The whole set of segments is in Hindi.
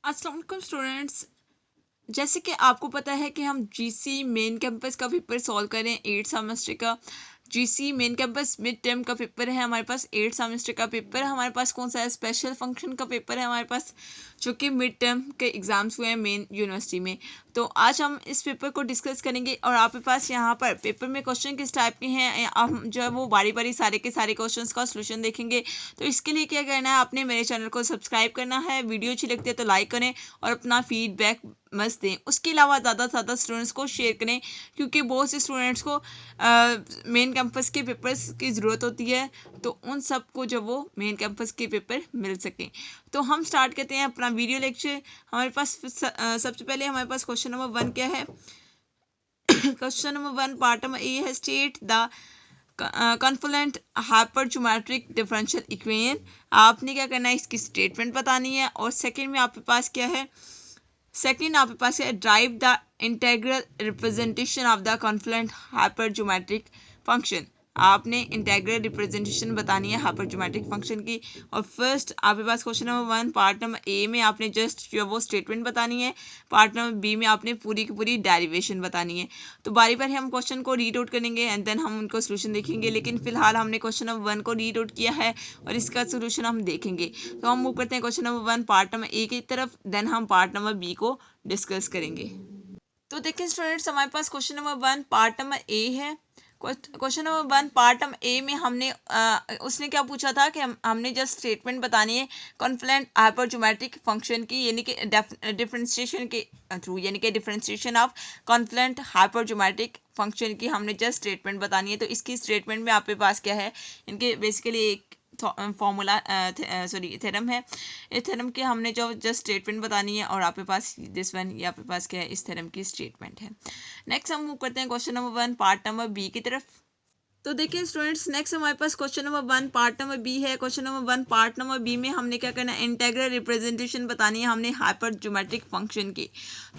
अस्सलाम वालेकुम स्टूडेंट्स। जैसे कि आपको पता है कि हम जीसी मेन कैंपस का पेपर सॉल्व करें 8 सेमेस्टर का। GC main campus mid term का पेपर है हमारे पास, 8 सेमेस्टर का पेपर है हमारे पास। कौन सा है? स्पेशल फंक्शन का पेपर है हमारे पास, जो कि मिड टर्म के एग्ज़ाम्स हुए हैं मेन यूनिवर्सिटी में। तो आज हम इस पेपर को डिस्कस करेंगे और आपके पास यहाँ पर पेपर में क्वेश्चन किस टाइप के हैं हम जो है वो बारी बारी सारे के सारे क्वेश्चंस का सॉल्यूशन देखेंगे। तो इसके लिए क्या करना है, आपने मेरे चैनल को सब्सक्राइब करना है, वीडियो अच्छी लगती है तो लाइक करें और अपना फीडबैक मस्त दें। उसके अलावा ज़्यादा से ज़्यादा स्टूडेंट्स को शेयर करें, क्योंकि बहुत से स्टूडेंट्स को मेन कैंपस के पेपर्स की ज़रूरत होती है, तो उन सब को जब वो मेन कैंपस के पेपर मिल सकें। तो हम स्टार्ट करते हैं अपना वीडियो लेक्चर। हमारे पास सबसे पहले हमारे पास क्वेश्चन नंबर 1 क्या है? Question number 1 part number A है, state the confluent hypergeometric differential equation. आपने क्या करना है, इसकी स्टेटमेंट बतानी है। और सेकंड में आपके पास क्या है? सेकंड आपके पास है, derive the integral representation of the confluent hypergeometric function. आपने इंटीग्रल रिप्रेजेंटेशन बतानी है हाइपरज्योमेट्रिक फंक्शन की। और फर्स्ट आपके पास question number 1 part number A में आपने जस्ट जो वो स्टेटमेंट बतानी है, पार्ट नंबर बी में आपने पूरी की पूरी डेरिवेशन बतानी है। तो बारी बारी हम क्वेश्चन को रीड आउट करेंगे एंड देन हम उनको सोल्यूशन देखेंगे, लेकिन फिलहाल हमने क्वेश्चन नंबर 1 को रीड आउट किया है और इसका सोल्यूशन हम देखेंगे। तो हम मूव करते हैं question number 1 part number A की तरफ, देन हम पार्ट नंबर बी को डिस्कस करेंगे। तो देखिए स्टूडेंट्स, हमारे पास question number 1 part number A है। Question number 1 part number A में हमने उसने क्या पूछा था कि हमने जस्ट स्टेटमेंट बतानी है कॉन्फ्लुएंट हाइपरज्योमेट्रिक फंक्शन की, यानी कि डिफरेंशिएशन के थ्रू, यानी कि differentiation of confluent hypergeometric function की हमने जस्ट स्टेटमेंट बतानी है। तो इसकी स्टेटमेंट में आपके पास क्या है, इनके बेसिकली एक फॉर्मूला थ्योरम है। इस थ्योरम की हमने जो जस्ट स्टेटमेंट बतानी है और आपके पास दिस वन, ये आपके पास क्या है, इस थ्योरम की स्टेटमेंट है। नेक्स्ट हम मूव करते हैं question number 1 part number B की तरफ। तो देखिए स्टूडेंट्स, नेक्स्ट हमारे पास question number 1 part number B है। Question number 1 part number B में हमने क्या करना है, इंटीग्रल रिप्रेजेंटेशन बतानी है हमने हाइपरज्योमेट्रिक फंक्शन की।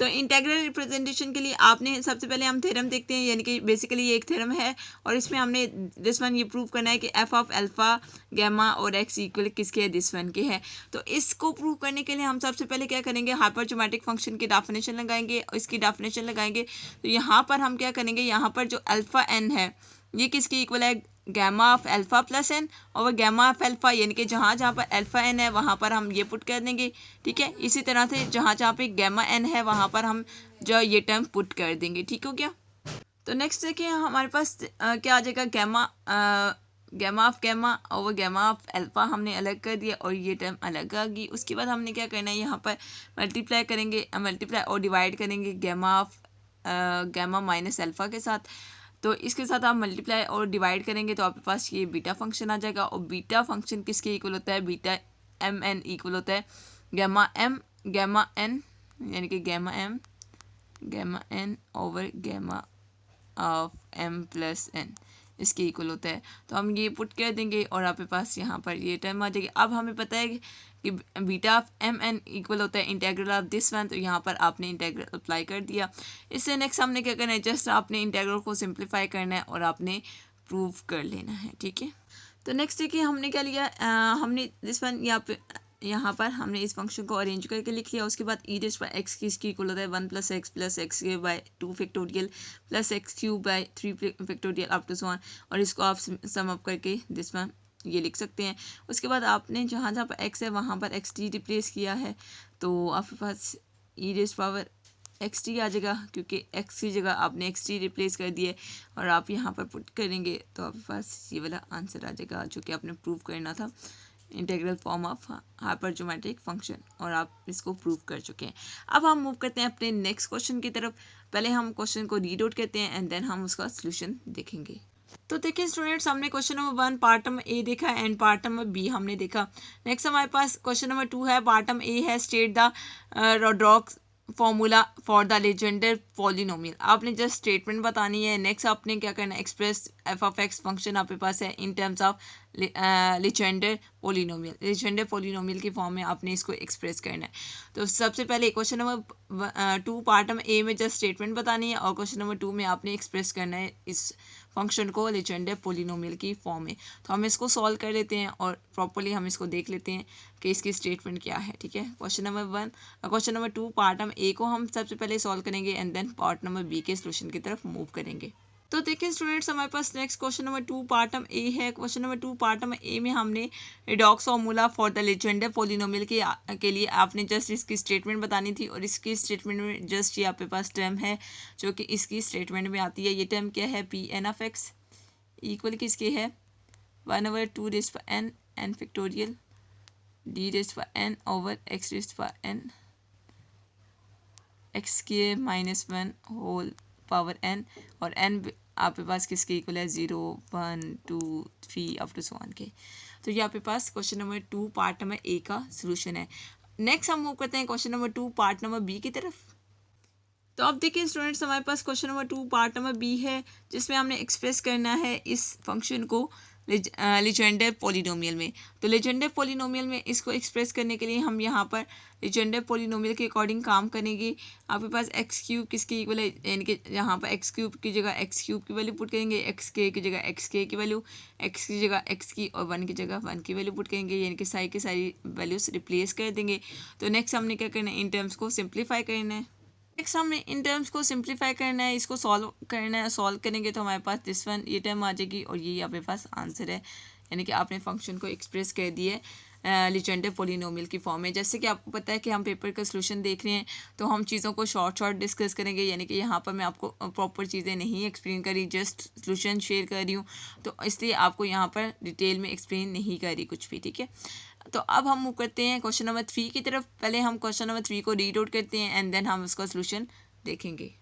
तो इंटीग्रल रिप्रेजेंटेशन के लिए आपने सबसे पहले हम थ्योरम देखते हैं, यानी कि बेसिकली ये एक थ्योरम है और इसमें हमने दिस वन ये प्रूव करना है कि एफ ऑफ अल्फा गैमा और एक्स इक्वल किसके है, दिस वन के है। तो इसको प्रूव करने के लिए हम सबसे पहले क्या करेंगे, हाइपरज्योमेट्रिक फंक्शन की डेफिनेशन लगाएंगे और इसकी डेफिनेशन लगाएंगे। तो यहाँ पर हम क्या करेंगे, यहाँ पर जो अल्फा एन है ये किसके इक्वल है, gamma of alpha plus n. और वह गैमा ऑफ अल्फा यानी कि जहाँ जहाँ पर अल्फा एन है वहाँ पर हम ये पुट कर देंगे, ठीक है। इसी तरह से जहाँ जहाँ पे गैमा एन है वहाँ पर हम जो ये टर्म पुट कर देंगे, ठीक हो गया। तो नेक्स्ट देखिए हमारे पास क्या आ जाएगा, गैमा ऑफ गैमा और गैमा ऑफ अल्फा हमने अलग कर दिया और ये टर्म अलग आ गई। उसके बाद हमने क्या करना है, यहाँ पर मल्टीप्लाई करेंगे, मल्टीप्लाई और डिवाइड करेंगे gamma of gamma minus alpha के साथ। तो इसके साथ आप मल्टीप्लाई और डिवाइड करेंगे तो आपके पास ये बीटा फंक्शन आ जाएगा। और बीटा फंक्शन किसके इक्वल होता है, बीटा एम एन इक्वल होता है गैमा एम गैमा एन, यानी कि gamma m gamma n over gamma of m plus n, इसके इक्वल होता है। तो हम ये पुट कर देंगे और आपके पास यहाँ पर ये टर्म आ जाएगी। अब हमें पता है कि beta of m n equal होता है इंटीग्रल ऑफ दिस वन, तो यहाँ पर आपने इंटीग्रल अप्लाई कर दिया। इससे नेक्स्ट हमने क्या करना है, जस्ट आपने इंटीग्रल को सिंप्लीफाई करना है और आपने प्रूव कर लेना है, ठीक है। तो नेक्स्ट देखिए हमने क्या लिया, हमने दिस वन यहाँ पर हमने इस फंक्शन को अरेंज करके लिख लिया। उसके बाद ई रेज़ बाय एक्स की इसकी इक्वल होता है 1 + x cube by 2 factorial plus x cube by 3 factorial up to so on. और इसको आप सम अप करके दिस वन ये लिख सकते हैं। उसके बाद आपने जहाँ जहाँ पर x है वहाँ पर एक्स टी रिप्लेस किया है, तो आपके पास e raise power x t आ जाएगा, क्योंकि एक्स की जगह आपने एक्स टी रिप्लेस कर दिए और आप यहाँ पर पुट करेंगे तो आपके पास ये वाला आंसर आ जाएगा जो कि आपने प्रूव करना था, इंटीग्रल फॉर्म ऑफ हाइपरज्योमेट्रिक फंक्शन, और आप इसको प्रूव कर चुके हैं। अब हम मूव करते हैं अपने नेक्स्ट क्वेश्चन की तरफ। पहले हम क्वेश्चन को रीड आउट करते हैं एंड देन हम उसका सोल्यूशन देखेंगे। तो देखिए स्टूडेंट्स, हमने question number 1 part number A देखा एंड पार्ट नंबर बी हमने देखा। नेक्स्ट हमारे पास क्वेश्चन नंबर 2 है, पार्ट नंबर ए है, state the Rodrigues formula for the Legendre polynomial. आपने जस्ट स्टेटमेंट बतानी है। नेक्स्ट आपने क्या करना है, express f of x function आपके पास है in terms of Legendre polynomial. Legendre polynomial की फॉर्म में आपने इसको एक्सप्रेस करना है। तो सबसे पहले question number 2 part number A में जस्ट स्टेटमेंट बतानी है और क्वेश्चन नंबर 2 में आपने एक्सप्रेस करना है इस फंक्शन को लेजेंडर पोलिनोमियल की फॉर्म में। तो हम इसको सॉल्व कर लेते हैं और प्रॉपर्ली हम इसको देख लेते हैं कि इसकी स्टेटमेंट क्या है। ठीक है, question number 2 part number A को हम सबसे पहले सॉल्व करेंगे and then part number B के सोल्यूशन की तरफ मूव करेंगे। तो देखिए स्टूडेंट्स, हमारे पास next question number 2 part number A है। Question number 2 part number A में हमने Rodrigues formula for the Legendre polynomial के लिए आपने जस्ट इसकी स्टेटमेंट बतानी थी और इसकी स्टेटमेंट में जस्ट ये आपके पास टर्म है जो कि इसकी स्टेटमेंट में आती है। ये टर्म क्या है, p n of x equal किसके है 1/2 raised power n n factorial d raised power n over x raised power n x के -1 होल पावर एन और एन आपके पास किसके इक्वल है 0 1 2 3 अप टू सो ऑन के। तो ये आपके पास question number 2 part number A का सोल्यूशन है। नेक्स्ट हम मूव करते हैं question number 2 part number B की तरफ। तो अब देखिए स्टूडेंट्स, हमारे पास question number 2 part number B है जिसमें हमने एक्सप्रेस करना है इस फंक्शन को लेजेंडर पोलिनोमियल में। तो लेजेंडर पोलिनोमियल में इसको एक्सप्रेस करने के लिए हम यहाँ पर लेजेंडर पोलिनोमियल के अकॉर्डिंग काम करेंगे। आपके पास एक्स क्यूब किसके इक्वल है, यानी कि यहाँ पर एक्स क्यूब की जगह एक्स क्यूब की वैल्यू पुट करेंगे, एक्स के की जगह एक्स के की वैल्यू, एक्स की जगह एक्स की और 1 की जगह 1 की वैल्यू पुट करेंगे, यानी कि सारी की सारी वैल्यूज रिप्लेस कर देंगे। तो नेक्स्ट हमने क्या करना है, इन टर्म्स को सिंप्लीफाई करना है। नेक्स्ट हमें इन टर्म्स को सिंप्लीफाई करना है, इसको सॉल्व करना है। सॉल्व करेंगे तो हमारे पास दिस वन ये टर्म आ जाएगी और ये आपके पास आंसर है, यानी कि आपने फंक्शन को एक्सप्रेस कर दिए लेजेंडर पोलिनोमियल की फॉर्म में। जैसे कि आपको पता है कि हम पेपर का सोल्यूशन देख रहे हैं तो हम चीज़ों को शॉर्ट डिस्कस करेंगे, यानी कि यहाँ पर मैं आपको प्रॉपर चीज़ें नहीं एक्सप्लेन करी, जस्ट सोल्यूशन शेयर कर रही हूँ, तो इसलिए आपको यहाँ पर डिटेल में एक्सप्लेन नहीं करी कुछ भी। ठीक है, तो अब हम मूव करते हैं क्वेश्चन नंबर 3 की तरफ। पहले हम क्वेश्चन नंबर 3 को रीड आउट करते हैं एंड देन हम उसका सोल्यूशन देखेंगे।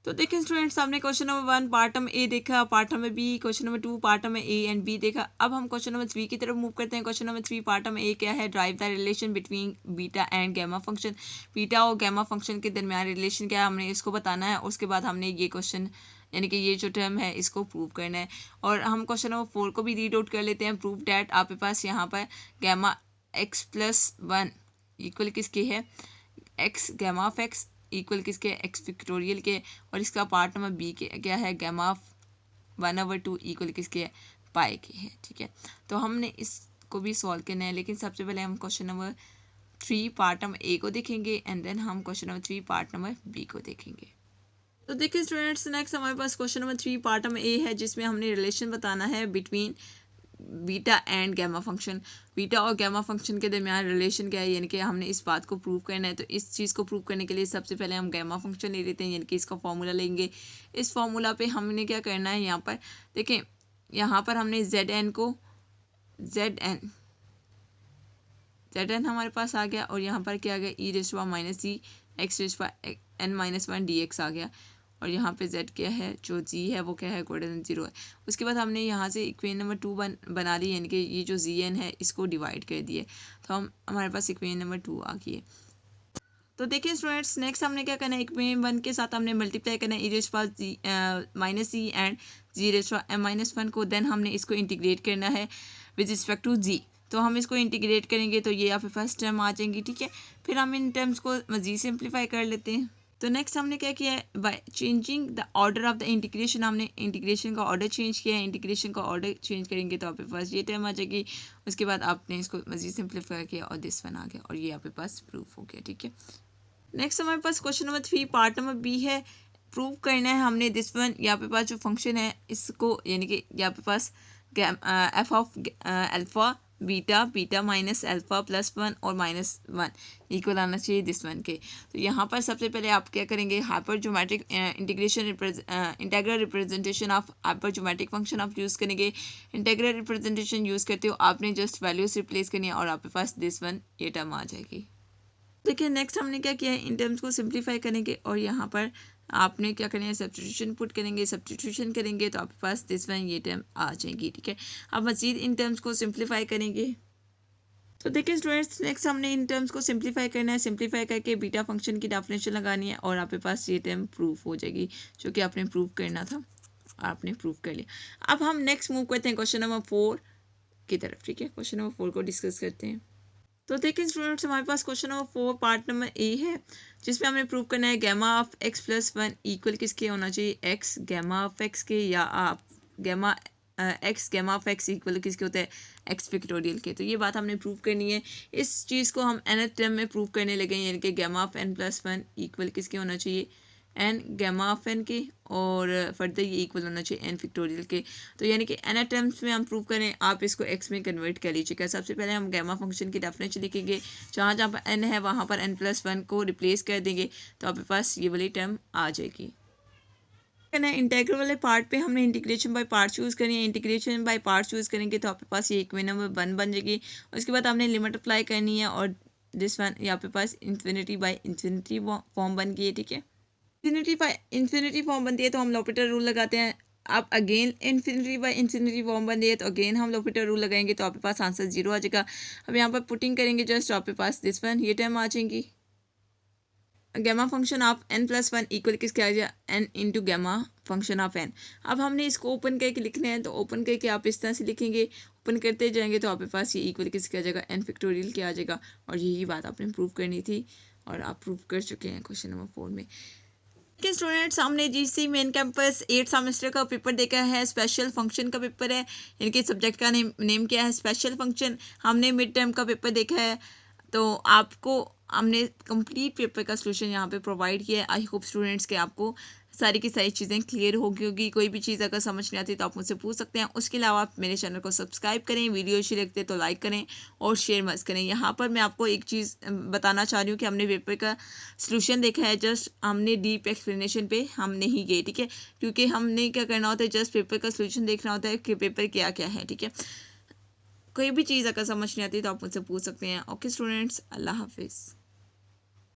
तो देखिए स्टूडेंट्स, हमने question number 1 part number A देखा, part number B, question number 2 part number A and B देखा। अब हम क्वेश्चन नंबर 3 की तरफ मूव करते हैं। Question number 3 part number a क्या है, derive the relation between beta and gamma function. Beta और गैमा फंक्शन के दरमियान रिलेशन क्या है, हमने इसको बताना है। उसके बाद हमने ये क्वेश्चन यानी कि ये जो टर्म है इसको प्रूव करना है। और हम क्वेश्चन नंबर 4 को भी रीड आउट कर लेते हैं। प्रूव डैट आपके पास यहाँ पर गैमा x+1 इक्वल किसके है, x gamma of x equal किसके, एक्स फैक्टोरियल के, और इसका पार्ट नंबर बी के क्या है, गैमा ऑफ 1/2 इक्वल किसके है, पाई के है। ठीक है, तो हमने इसको भी सॉल्व करना है, लेकिन सबसे पहले हम question number 3 part number A को देखेंगे एंड देन हम question number 3 part number B को देखेंगे। तो देखिए स्टूडेंट्स, नेक्स्ट हमारे पास question number 3 part number A है जिसमें हमने रिलेशन बताना है between beta and gamma function. Beta और गैमा फंक्शन के दरमियान रिलेशन क्या है, यानी कि हमने इस बात को प्रूव करना है। तो इस चीज़ को प्रूव करने के लिए सबसे पहले हम गैमा फंक्शन ले लेते हैं, यानी कि इसका फॉर्मूला लेंगे। इस फॉर्मूला पे हमने क्या करना है, यहाँ पर देखें, यहाँ पर हमने zn को zn हमारे पास आ गया और यहाँ पर क्या आ गया, e⁻c x⁻n - 1 dx आ गया। और यहाँ पे z क्या है, जो g है वो क्या है, >0 है। उसके बाद हमने यहाँ से इक्वेशन नंबर 2 बना ली, यानी कि ये जो zn है इसको डिवाइड कर दिए, तो हमारे पास इक्वेशन नंबर 2 आ गई है। तो देखिए स्टूडेंट्स, नेक्स्ट हमने क्या करना है, इक्वेशन 1 के साथ हमने मल्टीप्लाई करना है e⁻c एंड g⁻m - 1 को। देन हमने इसको इंटीग्रेट करना है विद रिस्पेक्ट टू g। तो हम इसको इंटीग्रेट करेंगे तो ये आपके फर्स्ट टर्म आ जाएंगी। ठीक है, फिर हम इन टर्म्स को मज़ीद सिंप्लीफाई कर लेते हैं। तो नेक्स्ट हमने क्या किया है, by changing the order of the integration, हमने इंटीग्रेशन का ऑर्डर चेंज किया है। इंटीग्रेशन का ऑर्डर चेंज करेंगे तो आपके पास ये टर्म आ जाएगी। उसके बाद आपने इसको मज़ीद सिंप्लीफाई किया और दिस वन आ गया और ये आपके पास प्रूफ हो गया। ठीक है, नेक्स्ट हमारे पास question number 3 part number B है। प्रूव करना है हमने दिस वन, यहाँ पे पास जो फंक्शन है इसको, यानी कि यहाँ पे पास f of alpha beta minus alpha +1 और -1 इक्वल आना चाहिए दिस वन के। तो यहाँ पर सबसे पहले आप क्या करेंगे, hyper geometric integral representation of hyper geometric function आप यूज़ करेंगे। इंटीग्रल रिप्रेजेंटेशन यूज़ करते हो आपने जस्ट वैल्यूज रिप्लेस करनी है और आपके पास दिस वन ये टर्म आ जाएगी। देखिए नेक्स्ट हमने क्या किया है, इन टर्म्स को सिंप्लीफाई करेंगे और यहाँ पर आपने क्या करना है, सब्स्टिट्यूशन पुट करेंगे। सब्स्टिट्यूशन करेंगे तो आपके पास दिस वन ये टर्म आ जाएगी। ठीक है, अब मज़ीद इन टर्म्स को सिंप्लीफाई करेंगे। तो देखिए स्टूडेंट्स, नेक्स्ट हमने इन टर्म्स को सिंप्लीफाई करना है। सिंप्लीफाई करके बीटा फंक्शन की डेफिनेशन लगानी है और आपके पास ये टर्म प्रूफ हो जाएगी, जो कि आपने प्रूव करना था, आपने प्रूव कर लिया। अब हम नेक्स्ट मूव करते हैं क्वेश्चन नंबर 4 की तरफ। ठीक है, क्वेश्चन नंबर 4 को डिस्कस करते हैं। तो देखिए स्टूडेंट्स, हमारे पास question number 4 part number A है, जिसमें हमें प्रूव करना है gamma of x plus 1 equal किसके होना चाहिए, एक्स गैमा ऑफ एक्स के, या आप gamma x gamma of x equal किसके होते हैं, एक्स फैक्टोरियल के। तो ये बात हमने प्रूव करनी है। इस चीज़ को हम nth टर्म में प्रूव करने लगे, यानी कि gamma of n plus 1 equal किसके होना चाहिए, एन गैमा ऑफ एन के, और फर्दर ये इक्वल होना चाहिए एन फैक्टोरियल के। तो यानी कि एन टर्म्स में हम प्रूव करें, आप इसको एक्स में कन्वर्ट कर लीजिएगा। सबसे पहले हम गैमा फंक्शन की डेफिनेशन लिखेंगे, जहाँ जहाँ पर एन है वहाँ पर एन प्लस 1 को रिप्लेस कर देंगे, तो आपके पास ये वाली टर्म आ जाएगी। इंटीग्रल वाले पार्ट पे हमने इंटीग्रेशन बाय पार्ट चूज़ करनी है। इंटीग्रेशन बाय पार्ट चूज़ करेंगे तो आपके पास ये इक्वेशन नंबर 1 बन जाएगी। उसके बाद हमने लिमिट अप्लाई करनी है, और दिस वन ये आपके पास इन्फिनिटी बाय इन्फिनिटी फॉर्म बन गई है, ठीक है। इन्फिनिटी फॉर्म बनती है तो हम लॉपिटर रूल लगाते हैं। अब again infinity by infinity form बन रही है तो अगेन हम लॉपिटर रूल लगाएंगे, तो आपके पास आंसर 0 आ जाएगा। अब यहाँ पर पुटिंग करेंगे जस्ट, आपके पास दिस वन ये टर्म आ जाएंगी। Gamma function of n plus 1 equal किसके आ जाए, n into gamma function of n। अब हमने इसको ओपन करके लिखना है, तो ओपन करके आप इस तरह से लिखेंगे, ओपन करते जाएंगे तो आपके पास ये इक्वल किसके आ जाएगा, n फैक्टोरियल के आ जाएगा। और यही बात आपने प्रूव करनी थी, और आप प्रूव कर चुके हैं क्वेश्चन नंबर 4 में। कि स्टूडेंट्स, हमने जीसी मेन कैंपस 8 सेमेस्टर का पेपर देखा है, स्पेशल फंक्शन का पेपर है। इनके सब्जेक्ट का नेम क्या है, स्पेशल फंक्शन। हमने मिड टर्म का पेपर देखा है, तो आपको हमने कंप्लीट पेपर का सॉल्यूशन यहाँ पे प्रोवाइड किया है। आई होप स्टूडेंट्स के आपको सारी की सारी चीज़ें क्लियर होगी। कोई भी चीज़ अगर समझ नहीं आती तो आप मुझसे पूछ सकते हैं। उसके अलावा आप मेरे चैनल को सब्सक्राइब करें, वीडियो अच्छी लगती है तो लाइक करें और शेयर मत करें। यहाँ पर मैं आपको एक चीज़ बताना चाह रही हूँ कि हमने पेपर का सॉल्यूशन देखा है, जस्ट हमने डीप एक्सप्लेनेशन पे हम नहीं गए, ठीक है, क्योंकि हमने क्या करना होता है, जस्ट पेपर का सॉल्यूशन देखना होता है कि पेपर क्या क्या है, ठीक है। कोई भी चीज़ अगर समझ नहीं आती तो आप मुझसे पूछ सकते हैं। ओके स्टूडेंट्स, अल्लाह हाफिज़।